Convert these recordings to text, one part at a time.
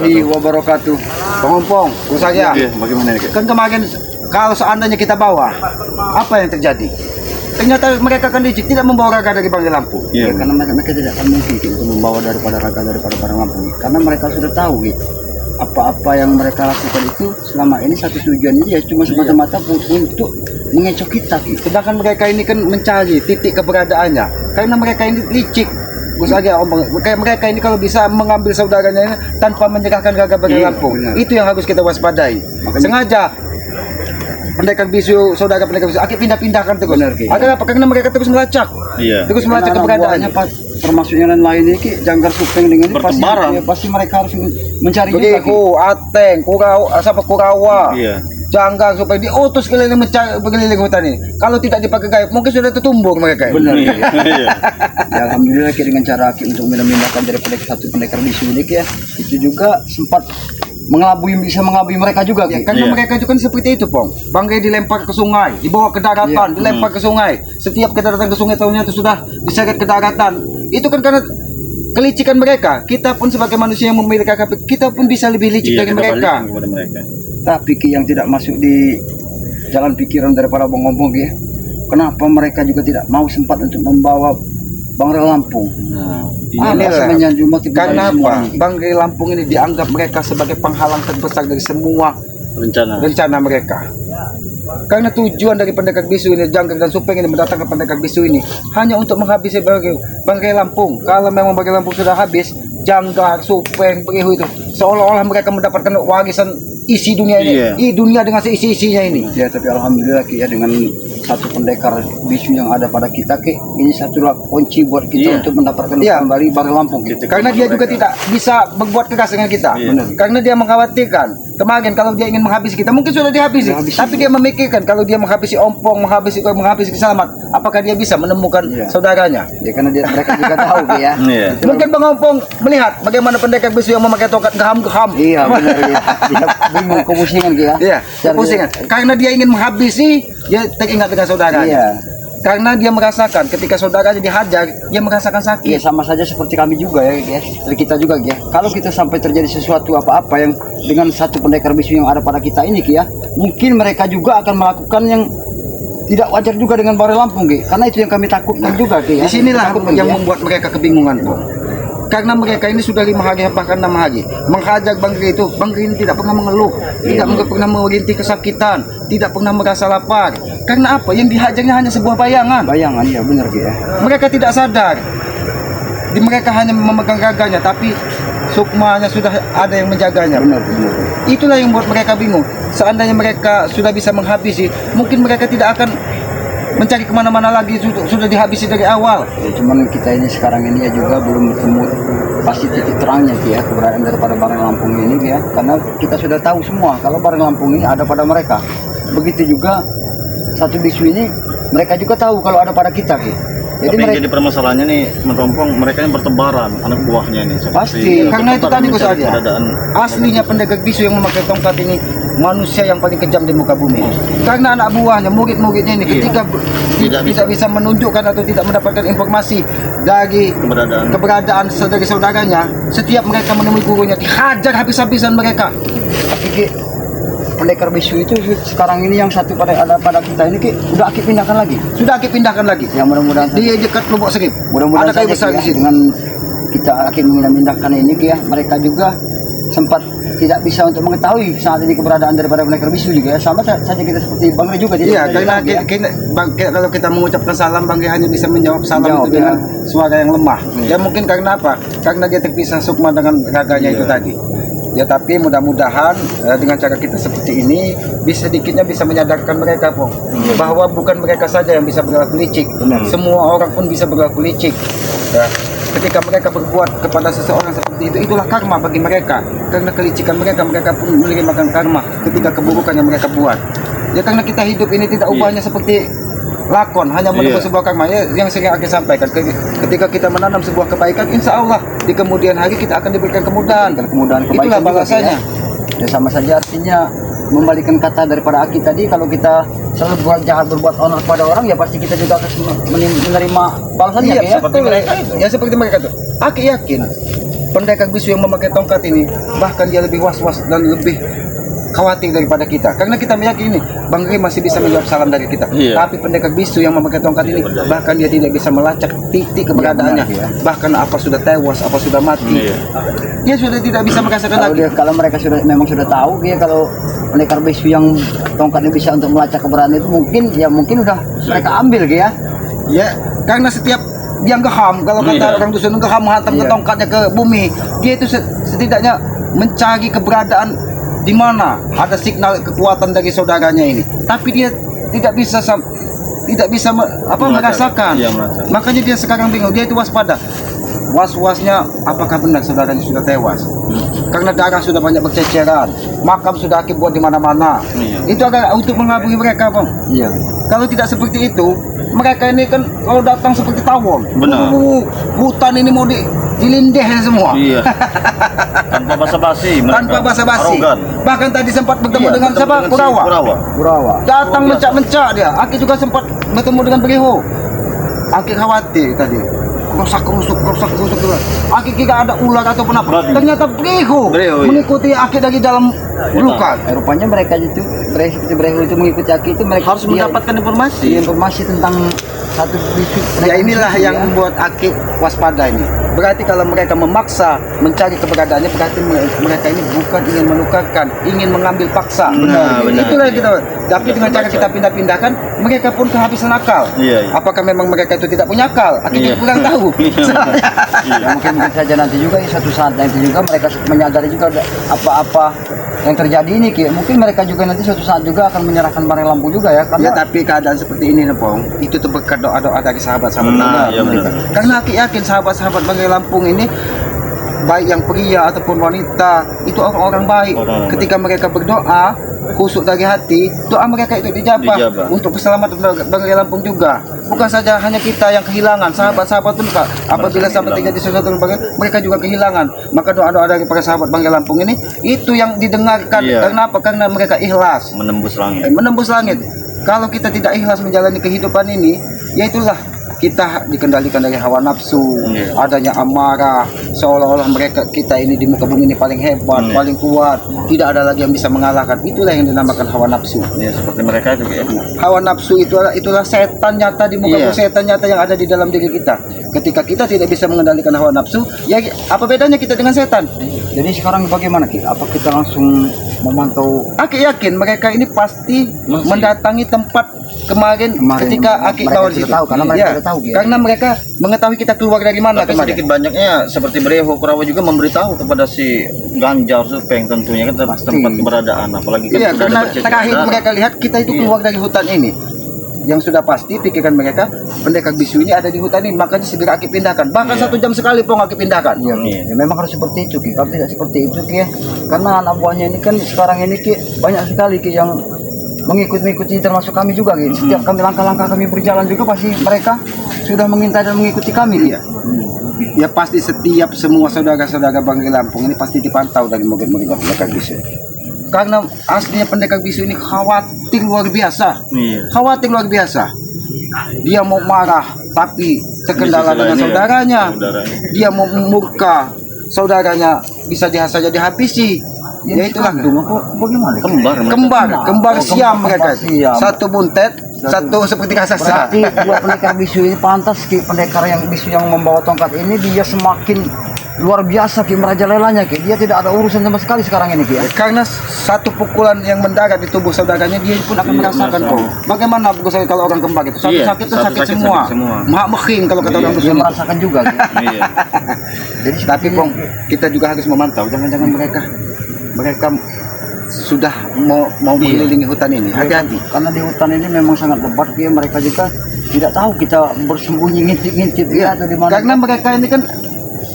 Wabarakatuh. Pengompong, usahanya. Bagaimana ini? Kan kemarin kalau seandainya kita bawa, apa yang terjadi? Ternyata mereka kan tidak membawa raga dari Banggai Lampung. Ya, karena mereka tidak akan mungkin untuk membawa daripada raga daripada Banggai Lampung. Karena mereka sudah tahu gitu. Apa-apa yang mereka lakukan itu selama ini satu tujuannya ya cuma semata-mata untuk mengecoh kita gitu. Sedangkan mereka ini kan mencari titik keberadaannya. Karena mereka ini licik. Gus aja kayak mereka ini kalau bisa mengambil saudaranya ini tanpa menyerahkan raga Banggai Lampung. Itu yang harus kita waspadai. Sengaja pendekar bisu, saudara pendekar bisu, akhirnya pindah-pindahkan terus. Agar apa? Karena mereka terus melacak. Terus melacak keberadaannya. Termasuk yang lain ini jangkar supeng dengan ini pasti mereka harus mencari juga. Ateng, Kurawa. Jangkar supaya diutus keliling berkeliling hutan ini. Kalau tidak dipakai gaib, mungkin sudah tertumbuk mereka. Benar. Ya, alhamdulillah dengan cara untuk memindahkan dari satu pendekar bisu ini ya, itu juga sempat bisa mengelabui mereka juga karena mereka itu kan seperti itu, Pong. Banggai dilempar ke sungai, dibawa ke daratan, dilempar ke sungai. Setiap kita datang ke sungai tahunya itu sudah diseret ke daratan. Itu kan karena kelicikan mereka. Kita pun sebagai manusia yang memiliki akal, kita pun bisa lebih licik dari mereka. Tapi yang tidak masuk di jalan pikiran daripada Bang Ngomong ya, kenapa mereka juga tidak mau sempat untuk membawa Banggai Lampung? Karena apa? Banggai Lampung ini dianggap mereka sebagai penghalang terbesar dari semua rencana mereka. Karena tujuan dari pendekar bisu ini, Jangkar dan Supeng ini mendatangkan pendekar bisu ini hanya untuk menghabisi Banggai Lampung. Kalau memang Banggai Lampung sudah habis, Jangkar, Supeng, Perihu itu seolah-olah mereka mendapatkan warisan isi dunia ini, dunia dengan seisi-isinya ini. Ya, tapi alhamdulillah ya dengan satu pendekar bisu yang ada pada kita ini satulah kunci buat kita untuk mendapatkan kembali Banggai Lampung gitu. Karena dia juga tidak bisa berbuat keras dengan kita. Karena dia mengkhawatirkan kemarin kalau dia ingin menghabisi kita mungkin sudah dihabisi. Tapi dia memikirkan kalau dia menghabisi Ompong, menghabisi Selamat, apakah dia bisa menemukan saudaranya? Ya, karena mereka juga tahu ya. Mungkin Bang Ompong melihat bagaimana pendekar bisu yang memakai tongkat gaham-gaham. Iya, benar ya. Dia bingung, kepusingan dia. Iya, kepusingan. Karena dia ingin menghabisi, dia teringat dengan saudaranya. Iya. Karena dia merasakan ketika saudaranya dihajar, dia merasakan sakit. Iya, sama saja seperti kami juga ya, dari kita juga ya. Kalau kita sampai terjadi sesuatu apa-apa yang dengan satu pendekar bisu yang ada pada kita ini ya, mungkin mereka juga akan melakukan yang tidak wajar juga dengan Banggai Lampung karena itu yang kami takutkan juga ya. Disinilah yang membuat mereka kebingungan, Bang. Karena mereka ini sudah 5 hari bahkan 6 hari menghajar Banggai itu. Banggai ini tidak pernah mengeluh, tidak pernah merintih kesakitan, tidak pernah merasa lapar. Karena apa? Yang dihajarnya hanya sebuah bayangan. Bayangan, ya benar ya. Mereka tidak sadar. Mereka hanya memegang raganya, tapi sukmanya sudah ada yang menjaganya. Benar. Itulah yang membuat mereka bingung. Seandainya mereka sudah bisa menghabisi, mungkin mereka tidak akan mencari kemana-mana lagi, sudah dihabisi dari awal. Ya, cuman kita ini sekarang ini ya juga belum ketemu pasti titik terangnya ya keberadaan daripada Banggai Lampung ini ya, karena kita sudah tahu semua kalau Banggai Lampung ini ada pada mereka. Begitu juga satu bisu ini mereka juga tahu kalau ada pada kita ya. Jadi permasalahannya nih merompong mereka yang bertebaran anak buahnya ini. Pasti karena itu tadi saja. Aslinya pendekar bisu yang memakai tongkat ini manusia yang paling kejam di muka bumi. Karena anak buahnya, murid-muridnya ini ketika tidak bisa menunjukkan atau tidak mendapatkan informasi dari keberadaan saudara-saudaranya, setiap mereka menemui gurunya dihajar habis-habisan mereka. Tapi pendekar bisu itu sekarang ini yang satu ada pada kita ini sudah Aki pindahkan lagi. Ya, mudah-mudahan di dekat Lubuk Serip. Mudah-mudahan ada kayu besar di sini. Dengan kita Aki memindahkan ini ya, mereka juga sempat tidak bisa untuk mengetahui saat ini keberadaan daripada pendekar bisu juga ya. Sama saja kita seperti Banggai juga. Iya, karena kalau kita mengucapkan salam, Banggai hanya bisa menjawab salam itu dengan suara yang lemah. Ya mungkin karena apa? Karena dia terpisah sukma dengan raganya itu tadi. Ya, tapi mudah-mudahan dengan cara kita seperti ini sedikitnya bisa menyadarkan mereka, Pong, bahwa bukan mereka saja yang bisa berlaku licik. Semua orang pun bisa berlaku licik. Ya. Ketika mereka berbuat kepada seseorang seperti itu, itulah karma bagi mereka. Karena kelicikan mereka pun menerima karma ketika keburukan yang mereka buat. Ya, karena kita hidup ini tidak ubahnya seperti lakon, hanya menunggu sebuah karma ya, yang sering akan sampaikan. Ketika kita menanam sebuah kebaikan, insya Allah di kemudian hari kita akan diberikan kemudahan kebaikan. Itulah balasannya. Ya, sama saja artinya membalikan kata daripada Aki tadi, kalau kita selalu berbuat jahat, berbuat onar pada orang, ya pasti kita juga akan menerima balasannya. Ya seperti mereka tuh. Aki yakin pendekar bisu yang memakai tongkat ini bahkan dia lebih was-was dan lebih khawatir daripada kita, karena kita meyakini Bang Ri masih bisa menjawab salam dari kita. Tapi pendekar bisu yang memakai tongkat ini bahkan dia tidak bisa melacak titik keberadaannya, bahkan apa sudah tewas, apa sudah mati, dia sudah tidak bisa merasakan lagi. Kalau mereka memang sudah tahu ya, kalau pendekar bisu yang tongkatnya bisa untuk melacak keberadaan itu mungkin udah mereka ambil ya. Ya, karena setiap yang geham, kalau kata orang dusun geham menghantam ke tongkatnya ke bumi, dia itu setidaknya mencari keberadaan di mana ada signal kekuatan dari saudaranya ini, tapi dia tidak bisa merasakan. Makanya dia sekarang bingung, dia itu waspada. Was-wasnya apakah benar saudaranya sudah tewas? Karena darah sudah banyak berceceran, makam sudah buat di mana-mana. Itu agak untuk mengelabui mereka, Bang. Kalau tidak seperti itu, mereka ini kan kalau datang seperti tawon. Hutan ini mau dilindeh semua. Tanpa basa-basi. Tanpa basa-basi. Bahkan tadi sempat bertemu dengan siapa? Kurawa. Datang mencak-mencak dia. Aki juga sempat bertemu dengan Beriho. Aki khawatir tadi. Rusak-rusuk. Aki kira ada ular atau apa. Ternyata Beriho mengikuti Aki dari dalam luka. Rupanya mereka itu Beriho itu mengikuti Aki itu, mereka harus mendapatkan informasi tentang satu bisu. Ya inilah yang membuat Aki waspada ini. Berarti kalau mereka memaksa mencari keberadaannya, berarti mereka ini bukan ingin menukarkan, ingin mengambil paksa. Itulah kita. Tapi dengan cara kita pindah-pindahkan, mereka pun kehabisan akal. Apakah memang mereka itu tidak punya akal? Kita kurang tahu. Mungkin saja nanti juga suatu saat nanti juga mereka menyadari juga apa-apa yang terjadi ini, mungkin mereka juga nanti suatu saat juga akan menyerahkan barang lampu juga ya. Karena tapi keadaan seperti ini, Nepong, itu tuh berkat doa-doa dari sahabat-sahabat. Karena Aki yakin sahabat-sahabat Banggai Lampung ini, baik yang pria ataupun wanita, itu orang-orang baik. Ketika mereka berdoa khusuk dari hati, doa mereka itu dijabah untuk keselamatan Banggai Lampung juga. Bukan saja hanya kita yang kehilangan, sahabat-sahabat pun apabila sampai terjadi sesuatu mereka juga kehilangan. Maka doa-doa dari para sahabat Banggai Lampung ini itu yang didengarkan. Karena apa? Karena mereka ikhlas menembus langit. Kalau kita tidak ikhlas menjalani kehidupan ini, ya itulah kita dikendalikan dari hawa nafsu, adanya amarah, seolah-olah kita ini di muka bumi ini paling hebat, paling kuat, tidak ada lagi yang bisa mengalahkan. Itulah yang dinamakan hawa nafsu. Seperti mereka itu hawa nafsu itulah setan nyata di muka bumi, setan nyata yang ada di dalam diri kita. Ketika kita tidak bisa mengendalikan hawa nafsu, ya apa bedanya kita dengan setan? Jadi sekarang bagaimana Ki? Apa kita langsung memantau? Aki yakin mereka ini pasti mendatangi tempat kemarin ketika Aki bawa di situ. Karena mereka sudah tahu, karena mereka mengetahui kita keluar dari mana. Tapi sedikit banyaknya seperti Beriho, Kurawa juga memberitahu kepada si Ganjar Supeng tentunya kan tempat keberadaan, apalagi kan karena terakhir mereka lihat kita itu keluar dari hutan ini. Yang sudah pasti pikiran mereka pendekar bisu ini ada di hutan ini, makanya segera Aki pindahkan. Bahkan 1 jam sekali pun Aki pindahkan. Ya, memang harus seperti itu Ki. Kalau tidak seperti itu Ki, karena anak buahnya ini kan sekarang ini Ki banyak sekali Ki yang mengikuti, termasuk kami juga Ki. Setiap kami langkah-langkah kami berjalan juga pasti mereka sudah mengintai dan mengikuti kami. Ya pasti setiap semua saudara-saudara Banggai Lampung ini pasti dipantau dari murid-murid pendekar bisu. Karena aslinya pendekar bisu ini khawatir luar biasa. Khawatir luar biasa. Dia mau marah tapi terkendala dengan saudaranya. Dia mau murka, saudaranya bisa saja dihabisi. Ya itulah bagaimana? Kembar siam mereka. Satu buntet, satu seperti raksasa. Berarti buat pendekar bisu ini pantas Ki, pendekar yang bisu yang membawa tongkat ini dia semakin luar biasa Ki, merajalelanya Ki. Dia tidak ada urusan sama sekali sekarang ini Ki. Karena satu pukulan yang mendarat di tubuh saudaranya dia pun akan merasakan kok. Bagaimana kalau orang kembar itu sakit itu sakit semua. Mak meking kalau kata orang dia merasakan juga Ki. Jadi tapi Bang, kita juga harus memantau jangan-jangan mereka sudah mau mengelilingi hutan ini. Hati-hati. Karena di hutan ini memang sangat lebat Ki, mereka juga tidak tahu kita bersembunyi ngintip-ngintip atau di mana. Karena mereka ini kan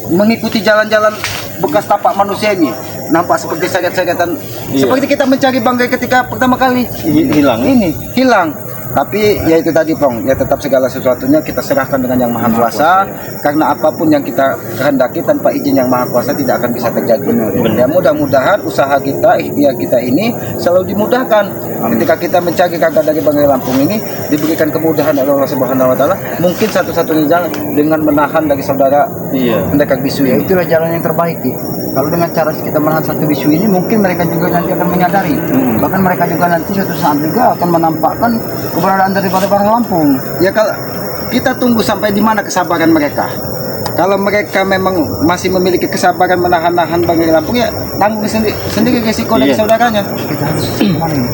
mengikuti jalan-jalan bekas tapak manusia ini, nampak seperti sayat-sayatan. Seperti kita mencari bangkai ketika pertama kali hilang. Tapi ya itu tadi Pong, ya tetap segala sesuatunya kita serahkan dengan yang Maha Kuasa. Karena apapun yang kita kehendaki tanpa izin yang Maha Kuasa tidak akan bisa terjadi. Ya mudah-mudahan usaha kita, ikhtiar kita ini selalu dimudahkan. Ketika kita mencari kakak dari Banggai Lampung ini diberikan kemudahan oleh Allah Subhanahu Wa Taala, mungkin satu-satunya jalan dengan menahan dari saudara pendekar bisu Ya ini. itulah jalan yang terbaik Ki. Kalau dengan cara kita menahan satu bisu ini, mungkin mereka juga nanti akan menyadari. Bahkan mereka juga nanti suatu saat juga akan menampakkan keberadaan daripada Banggai Lampung. Ya kalau kita tunggu sampai di mana kesabaran mereka. Kalau mereka memang masih memiliki kesabaran menahan-nahan Banggai Lampung, ya tanggung sendiri resiko dari saudaranya. Kita harus kemana ini?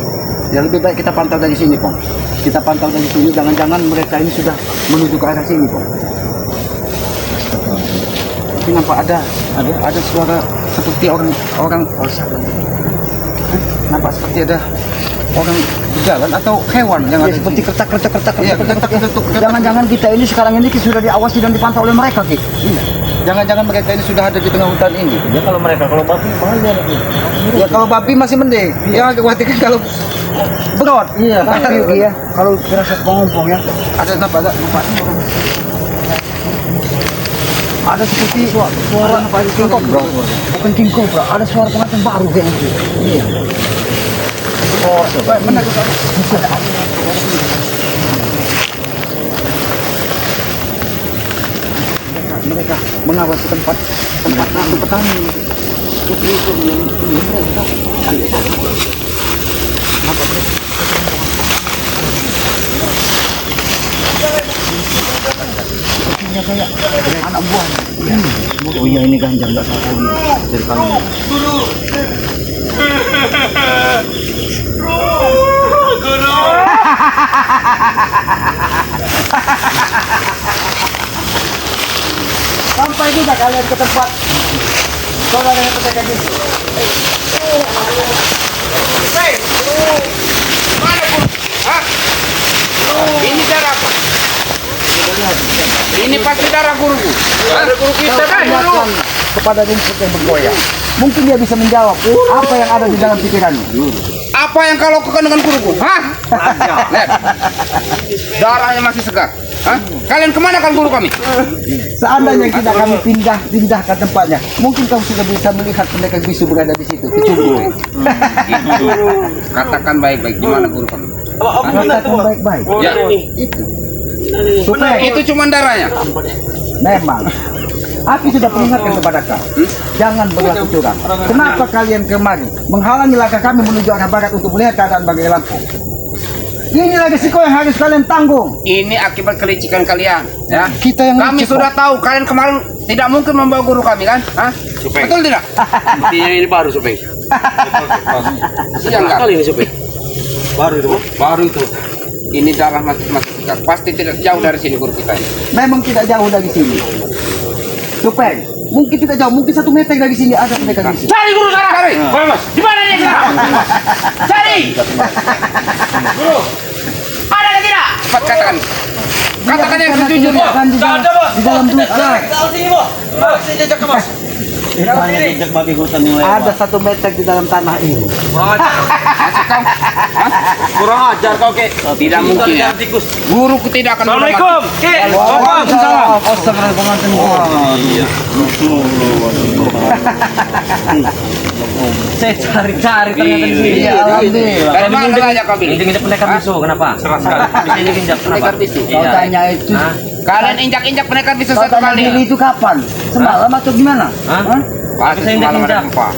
Ya lebih baik kita pantau dari sini, Pong. Kita pantau dari sini, jangan-jangan mereka ini sudah menuju ke arah sini, Pong. Tapi nampak ada suara seperti orang nampak seperti ada orang jalan atau hewan yang Ya, ada seperti kertak-kertak. Iya, kertak-kertak. Jangan-jangan kita ini sekarang ini sudah diawasi dan dipantau oleh mereka Ki. Iya. Jangan-jangan mereka ini sudah ada di tengah hutan ini. Ya kalau babi bahaya lagi. Ya kalau babi masih mending. Ya khawatirkan kalau berot. Iya, tapi Ki ya, kalau terasa pengompong ya, Ada apa? Ada lupa. ada seperti suara king cobra. Bukan king cobra, ada suara pengantin baru kayaknya Ki. Iya. Oh, benar. Mereka mengawasi tempat nanti petani. Itu kayak anak buah. Oh iya ini Ganjar nggak salah lagi dari kami. Sampai juga kalian ke tempat saudara yang pendekar bisu. Ini darah apa? Ini pasti darah guruku. Darah guru kita kan? Tanyakan kepada rumput yang bergoyang. Mungkin dia bisa menjawab apa yang ada di dalam pikirannya. Apa yang kau lakukan dengan guruku? Hah? Lihat. Darahnya masih segar. Hah? Kalian kemana kan guru kami? Seandainya kita kami pindah ke tempatnya, mungkin kau sudah bisa melihat pendekar bisu berada di situ. Kecubur. Katakan baik-baik di mana guru kami? Katakan baik-baik. Ya. Itu. Supaya Itu cuma darahnya. memang Api sudah peringatkan kepada kau, jangan berlaku curang. Kenapa kalian kemari menghalangi langkah kami menuju arah barat untuk melihat keadaan Banggai Lampung? Inilah risiko yang harus kalian tanggung. Ini akibat kelicikan kalian. Ya. Kita yang Kami licik, sudah Pak. tahu kalian kemarin tidak mungkin membawa guru kami kan? Hah? Betul tidak? Sepertinya ini baru Supeng. Iya enggak? Kali ini Supeng. Baru itu. Ini darah masih segar. Pasti tidak jauh dari sini guru kita ini. Memang tidak jauh dari sini. Supeng, mungkin tidak jauh, mungkin 1 meter dari sini ada pendekar bisu. Cari guru sekarang. Cari. Mas. Di mana dia sekarang? Cari. Guru. Ada atau tidak? Cepat katakan. Katakan yang sejujurnya. Kan di dalam duka. Jejak babi hutan yang Ada 1 meter di dalam tanah ini. Masuk kau. Hah? Kurang ajar kau Kek. Tidak mungkin ya. Guruku tidak akan Assalamualaikum. Kek. Waalaikumsalam. Astagfirullah pengantin gua. Saya cari-cari ternyata di sini. Iya, alhamdulillah. Dari mana saja kau bilang? Injek pendekar bisu, kenapa? Serah sekali. Bisa injek kenapa? Pendekar bisu. Kau tanya itu, Hah? Kalian injak-injak pendekar bisu kau satu tanya kali. diri itu kapan? Semalam atau gimana? Hah? Pasti Saya semalam ada injak-injak. gempa.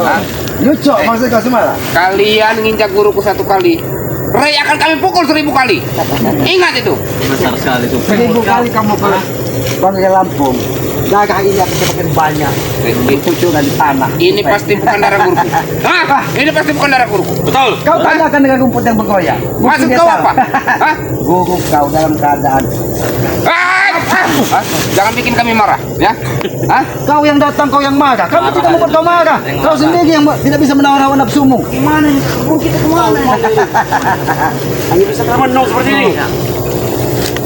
Hah? Nyucok maksud kau semalam? Kalian nginjak guruku 1 kali. Rey akan kami pukul 1000 kali. Ingat itu. Besar sekali tuh. 1000 kali kamu ke Banggai Lampung. Darah ini akan semakin banyak. Kucuran di tanah. Ini pasti bukan darah guruku. Hah? Ini pasti bukan darah guruku. Betul. Kau tanyakan dengan rumput yang bergoyang. Mungkin Maksud dia kau tahu. apa? Hah? Guru kau dalam keadaan. Hah? Jangan bikin kami marah, ya? Hah? Kau yang datang, kau yang marah. Kami tidak membuat kau marah. Kau sendiri yang tidak bisa menawan hawa nafsumu. Gimana nih? Guru kita kemana? Hanya bisa termenung seperti ini.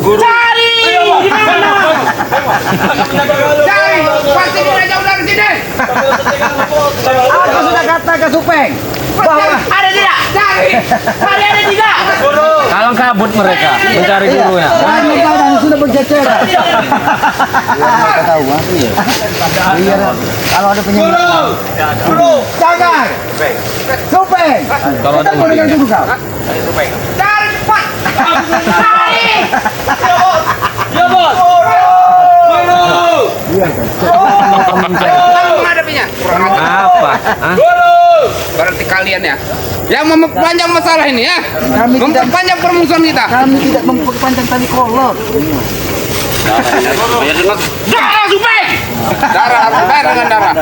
Cari! Di mana? Cari! Pasti tidak jauh dari sini. Aku sudah katakan Supeng bahwa Ada tidak? Cari! Cari ada tidak? Kalau kabut mereka mencari gurunya. kami badan sudah berceceran. Kita tahu, iya. Iya, kalau ada penyembuhan. Jangan! Supeng! Kalau ada Kita dengar dulu kau. Cari cepat. Cari. Ya bos. Iya kan. Kamu menghadapinya. Kurang apa? Berarti kalian ya yang memperpanjang masalah ini ya. Kami tidak Memperpanjang permusuhan kita. kami tidak memperpanjang tali kolot. Darah Supeng. Darah harus dibayar dengan darah.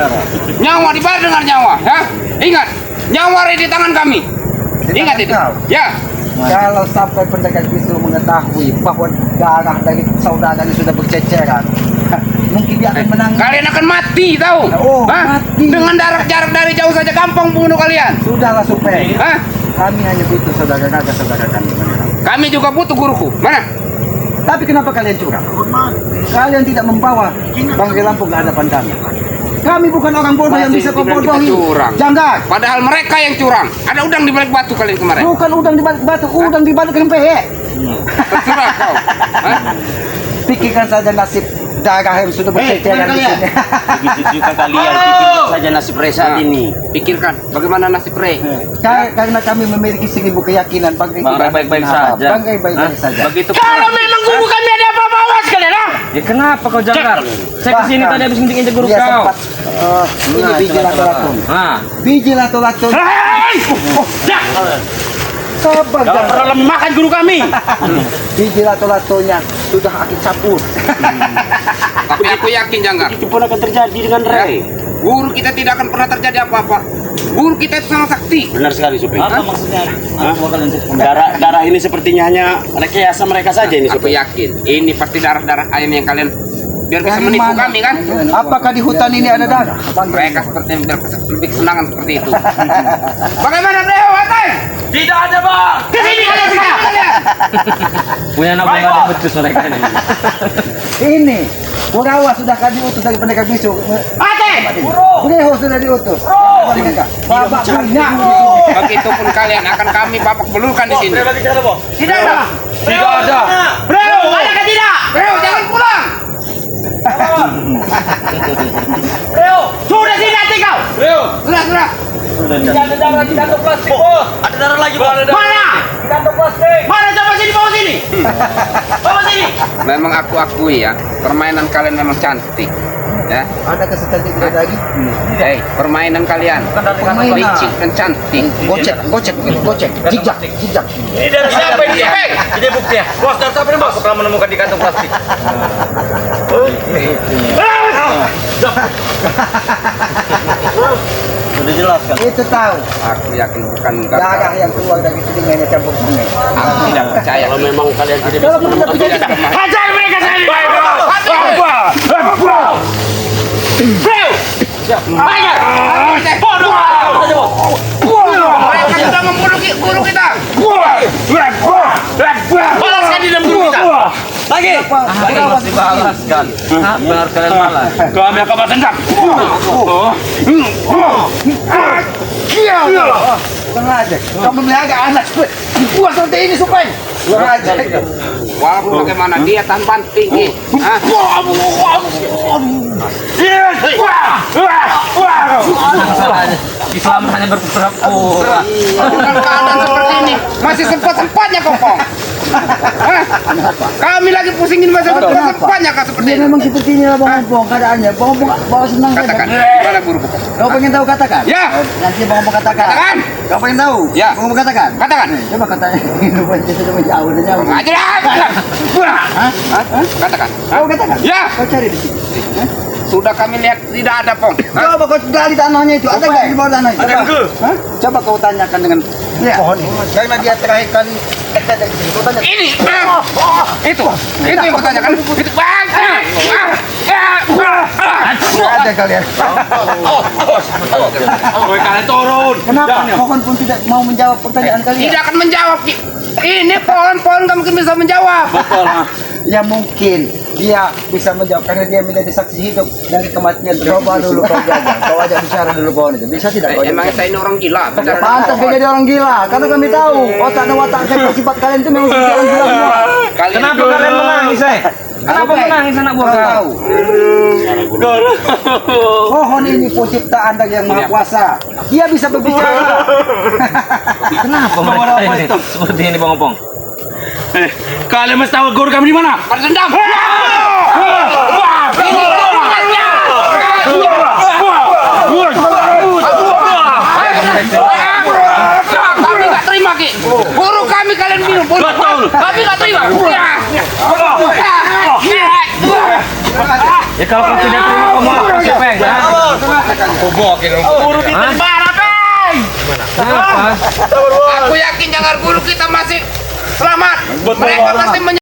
Nyawa dibayar dengan nyawa. Ya. Ingat, nyawa ada di tangan kami. Ingat itu. Ya. Kalau sampai pendagang bisu mengetahui bahwa darah dari saudara ini sudah berceceran, mungkin dia akan menang. Kalian akan mati tahu. Oh, Hah? mati. Dengan jarak dari jauh saja gampang bunuh kalian. Sudahlah Supeng. Hah? Kami hanya butuh saudara kami. Kami juga butuh guruku. Mana? Tapi kenapa kalian curang? Kalian tidak membawa Bangkai Lampung ke hadapan kami. Kami bukan orang bodoh yang Masih bisa kau dibilang kita bodohi. curang. Jangan. Padahal mereka yang curang. Ada udang di balik batu kalian kemarin. Bukan udang di balik batu, udang di balik rempeyek. Terserah kau. Hah? Pikirkan saja nasib darah yang sudah berceceran di sini. Juga kalian pikir saja nasib Reza ini. Pikirkan bagaimana nasib Rey. Karena kami memiliki 1000 keyakinan Bangkai Baik-baik saja. Bangkai baik-baik saja. Begitu. Kalau memang guru kami ada apa-apa awas kalian ah. Ya kenapa kau jangkar? Saya kesini tadi habis injek guru Dia kau. sempat ini biji lato-lato. Nah, Biji lato-lato. Hei! Sabar jangan jangan. pernah lemahkan guru kami. Biji lato-latonya sudah akid capur. Tapi aku yakin Janggar, Itu pun akan terjadi dengan Ray. guru kita tidak akan pernah terjadi apa-apa. Guru kita itu sangat sakti. Benar sekali Supeng. Apa maksudnya? Darah ini sepertinya hanya rekayasa mereka saja ini Aku Supeng. yakin ini pasti darah-darah ayam yang kalian biar bisa Dari menipu mana? kami kan. Apakah di hutan ini ada darah? Mereka seperti biar lebih kesenangan seperti itu. Bagaimana Leo Watai? Tidak ada bang. Kesini kalian sekalian. Punya anak buah ada becus mereka ini. Ini Kurawa sudah kami utus dari pendekar bisu. Watai. Kureho sudah diutus. Babak banyak. Begitupun kalian akan kami babak belurkan di sini. Tidak ada. Tidak ada. Leo, ada ke tidak? Leo, jangan pulang. Leo, sudah sini hati kau. Leo, sudah. Ada darah di kantong plastik. Oh, ada darah lagi bang. Mana? Di kantong plastik. Mana coba sini, bawa sini. Bawa sini. Memang aku akui ya, permainan kalian memang cantik. Ya. Ada kesecantik lagi. Hei, permainan kalian Permainan. licik dan cantik. Gocek. Jijak. Ini dari siapa ini? Ini buktinya. Bos, dari siapa ini bos? Setelah menemukan di kantong plastik. Sudah jelas kan? Itu tahu. Aku yakin bukan Darah gagal. yang keluar dari telinganya campur sungai. Aku tidak percaya. Kalau memang kalian tidak bisa menemukan Tidak pernah. hajar mereka sekali. Mereka sudah membunuh guru kita. Balaskan di dalam guru kita. Lagi. Masih balaskan. Benar kalian malas. Kami akan balas dendam. Sengaja. Kamu melihat anak gua seperti ini supaya. Sengaja. Walaupun bagaimana dia tahan banting. Hah? Islam hanya berpura-pura. Dengan keadaan seperti ini masih sempat-sempatnya kokong. Hah? Kami lagi pusingin masih sempat-sempatnya kak seperti Dia ini. memang seperti ini lah Bang Ompong keadaannya. Bang Ompong bawa senang Katakan, saja. mana guru kokong? Kau pengen tahu katakan? Ya. Nanti Bang Ompong katakan. Katakan. Kau pengen tahu? Ya. Bang Ompong katakan. Katakan. Coba katakan. Itu sudah menjauh dan jauh. Ajar. Hah? Katakan. Kau katakan? Ya. Kau cari di sini. Sudah kami lihat tidak ada pong. Hah? Coba kau gali tanahnya itu. Ada nggak di bawah tanah itu? Ada ke? Hah? Coba kau tanyakan dengan pohon ini. Karena dia terakhir kali dari sini. Kau tanya. Ini. Itu yang kutanyakan. Itu. Nggak ada kalian. Kalian turun. Kenapa? Pohon pun tidak mau menjawab pertanyaan kalian. Tidak akan menjawab. Ini pohon-pohon kamu mungkin bisa menjawab. Ya mungkin dia bisa menjawab karena dia menjadi saksi hidup dari kematian. Coba dulu kau jaga. Kau ajak bicara dulu pohon itu. Bisa tidak? Kau Emang saya ini orang gila. Bicara dengan pantas pohon. kau jadi orang gila. Karena kami tahu otak dan watak sifat kalian itu memang seperti orang gila semua. Kalian Kenapa itu- kalian menangis, Kenapa menangis anak buah Kau kau? tahu. Pohon ini penciptaan dari yang maha kuasa. Dia bisa berbicara. Kenapa mereka ini seperti ini Bang Opong? Kalian mesti tahu guru kami di mana? Pada dendam. Kami nggak terima Ki. Guru kami kalian minum. Kami nggak terima. Ya kalau kau tidak terima kamu apa sih Peng? Guru kita di mana Peng? Kenapa? Aku yakin jangan guru kita masih selamat. Mereka pasti